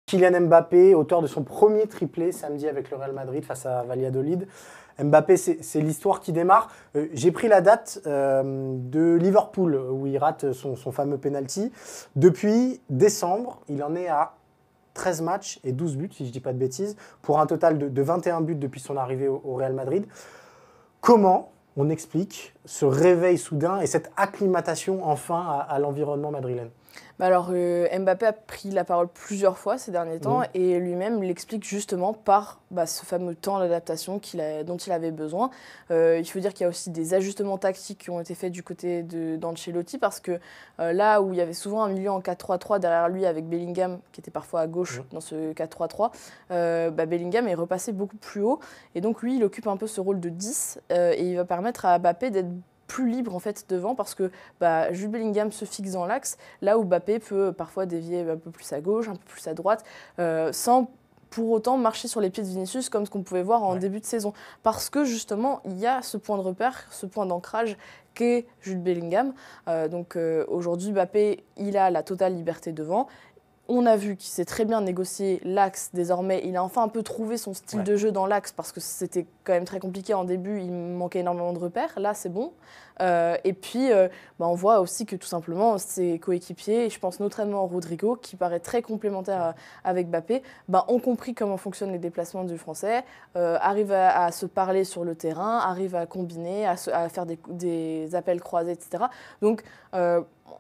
Kylian Mbappé, auteur de son premier triplé samedi avec le Real Madrid face à Valladolid. Mbappé, c'est l'histoire qui démarre. J'ai pris la date de Liverpool, où il rate son fameux penalty. Depuis décembre, il en est à 13 matchs et 12 buts, si je ne dis pas de bêtises, pour un total de 21 buts depuis son arrivée au Real Madrid. Comment on explique ce réveil soudain et cette acclimatation enfin à l'environnement madrilène? Alors, Mbappé a pris la parole plusieurs fois ces derniers temps et lui-même l'explique justement par ce fameux temps d'adaptation dont il avait besoin. Il faut dire qu'il y a aussi des ajustements tactiques qui ont été faits du côté d'Ancelotti parce que là où il y avait souvent un milieu en 4-3-3 derrière lui avec Bellingham qui était parfois à gauche dans ce 4-3-3, Bellingham est repassé beaucoup plus haut et donc lui il occupe un peu ce rôle de 10 et il va permettre à Mbappé d'être plus libre en fait devant parce que Jude Bellingham se fixe dans l'axe, là où Mbappé peut parfois dévier un peu plus à gauche, un peu plus à droite, sans pour autant marcher sur les pieds de Vinicius comme ce qu'on pouvait voir en début de saison. Parce que justement, il y a ce point de repère, ce point d'ancrage qu'est Jude Bellingham. Aujourd'hui, Mbappé, il a la totale liberté devant. On a vu qu'il s'est très bien négocié l'axe désormais. Il a enfin un peu trouvé son style de jeu dans l'axe parce que c'était quand même très compliqué en début. Il manquait énormément de repères. Là, c'est bon. Et puis, on voit aussi que tout simplement, ses coéquipiers, et je pense notamment Rodrigo, qui paraît très complémentaire avec Mbappé, ont compris comment fonctionnent les déplacements du Français, arrivent à se parler sur le terrain, arrivent à combiner, à faire des appels croisés, etc. Donc,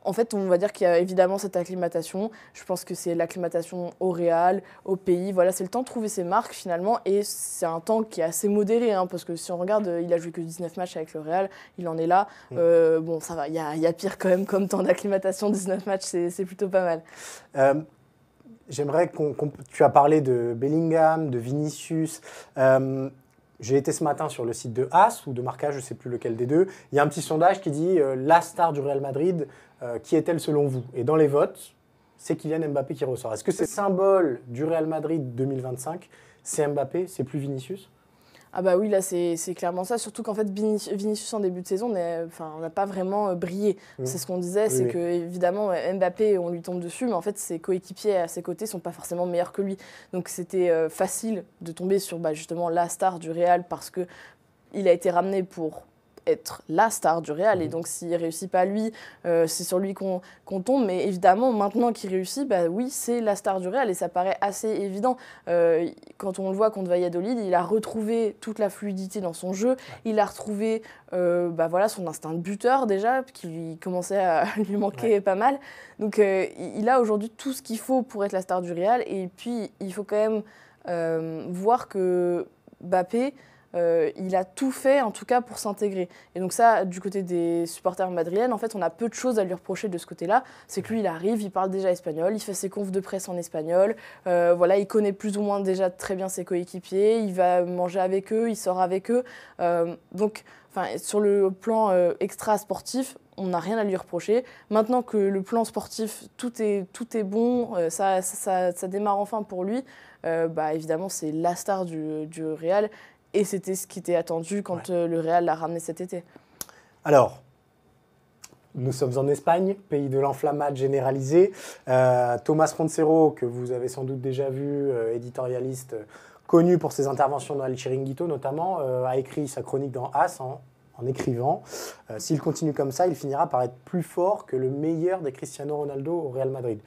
en fait, on va dire qu'il y a évidemment cette acclimatation. Je pense que c'est l'acclimatation au Real, au pays. Voilà, c'est le temps de trouver ses marques finalement. Et c'est un temps qui est assez modéré. Parce que si on regarde, il a joué que 19 matchs avec le Real. Il en est là. Bon, ça va. Il y a pire quand même comme temps d'acclimatation. 19 matchs, c'est plutôt pas mal. J'aimerais tu as parlé de Bellingham, de Vinicius. J'ai été ce matin sur le site de AS ou de Marca, je ne sais plus lequel des deux. Il y a un petit sondage qui dit la star du Real Madrid, qui est-elle selon vous? Et dans les votes, c'est Kylian Mbappé qui ressort. Est-ce que c'est le symbole du Real Madrid 2025? C'est Mbappé, c'est plus Vinicius? Ah bah oui, là c'est clairement ça, surtout qu'en fait Vinicius en début de saison n'a pas vraiment brillé. C'est ce qu'on disait, c'est que évidemment Mbappé on lui tombe dessus, mais en fait ses coéquipiers à ses côtés sont pas forcément meilleurs que lui. Donc c'était facile de tomber sur justement la star du Real parce que il a été ramené pour être la star du Real et donc s'il réussit pas lui, c'est sur lui qu'on tombe, mais évidemment maintenant qu'il réussit, oui c'est la star du Real et ça paraît assez évident. Quand on le voit contre Valladolid, il a retrouvé toute la fluidité dans son jeu, il a retrouvé son instinct de buteur déjà, qui lui commençait à lui manquer pas mal, donc il a aujourd'hui tout ce qu'il faut pour être la star du Real et puis il faut quand même voir que Mbappé, il a tout fait, en tout cas, pour s'intégrer. Et donc ça, du côté des supporters madrilènes, en fait, on a peu de choses à lui reprocher de ce côté-là. C'est que lui, il arrive, il parle déjà espagnol, il fait ses confs de presse en espagnol. Il connaît plus ou moins déjà très bien ses coéquipiers, il va manger avec eux, il sort avec eux. Sur le plan extra-sportif, on n'a rien à lui reprocher. Maintenant que le plan sportif, tout est bon, ça démarre enfin pour lui, évidemment, c'est la star du Real. Et c'était ce qui était attendu quand le Real l'a ramené cet été. Alors, nous sommes en Espagne, pays de l'enflammade généralisée. Thomas Roncero, que vous avez sans doute déjà vu, éditorialiste connu pour ses interventions dans El Chiringuito notamment, a écrit sa chronique dans AS en écrivant « S'il continue comme ça, il finira par être plus fort que le meilleur des Cristiano Ronaldo au Real Madrid ».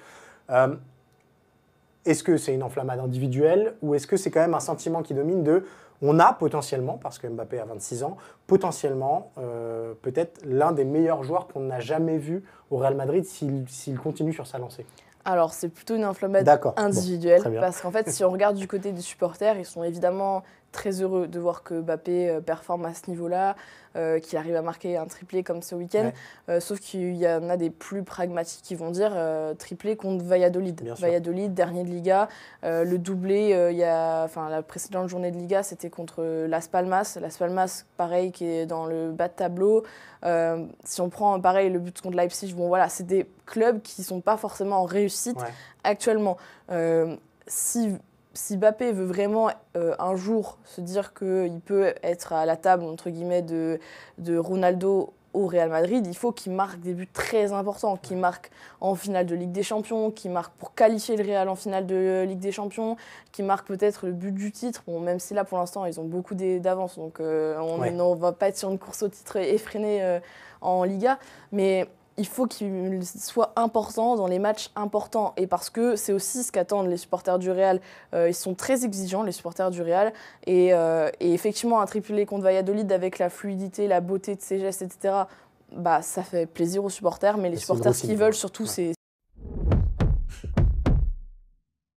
Est-ce que c'est une enflammade individuelle ou est-ce que c'est quand même un sentiment qui domine de on a potentiellement, parce que Mbappé a 26 ans, potentiellement peut-être l'un des meilleurs joueurs qu'on n'a jamais vu au Real Madrid s'il continue sur sa lancée? Alors, c'est plutôt une enflammade individuelle, parce qu'en fait, si on regarde du côté des supporters, ils sont évidemment très heureux de voir que Mbappé performe à ce niveau-là, qu'il arrive à marquer un triplé comme ce week-end. Sauf qu'il y en a des plus pragmatiques qui vont dire triplé contre Valladolid. Valladolid, dernier de Liga. Le doublé, la précédente journée de Liga, c'était contre Las Palmas. Las Palmas, pareil, qui est dans le bas de tableau. Si on prend pareil le but contre Leipzig, c'est des clubs qui ne sont pas forcément en réussite actuellement. Si Mbappé veut vraiment un jour se dire qu'il peut être à la table entre guillemets de Ronaldo au Real Madrid, il faut qu'il marque des buts très importants, qu'il marque en finale de Ligue des Champions, qu'il marque pour qualifier le Real en finale de Ligue des Champions, qu'il marque peut-être le but du titre. Bon, même si là, pour l'instant, ils ont beaucoup d'avance, donc on ne va pas être sur une course au titre effrénée en Liga, mais il faut qu'il soit important dans les matchs importants. Et parce que c'est aussi ce qu'attendent les supporters du Real. Ils sont très exigeants, les supporters du Real. Et effectivement, un triplé contre Valladolid avec la fluidité, la beauté de ses gestes, etc., bah, ça fait plaisir aux supporters. Mais les supporters, ce qu'ils veulent surtout, c'est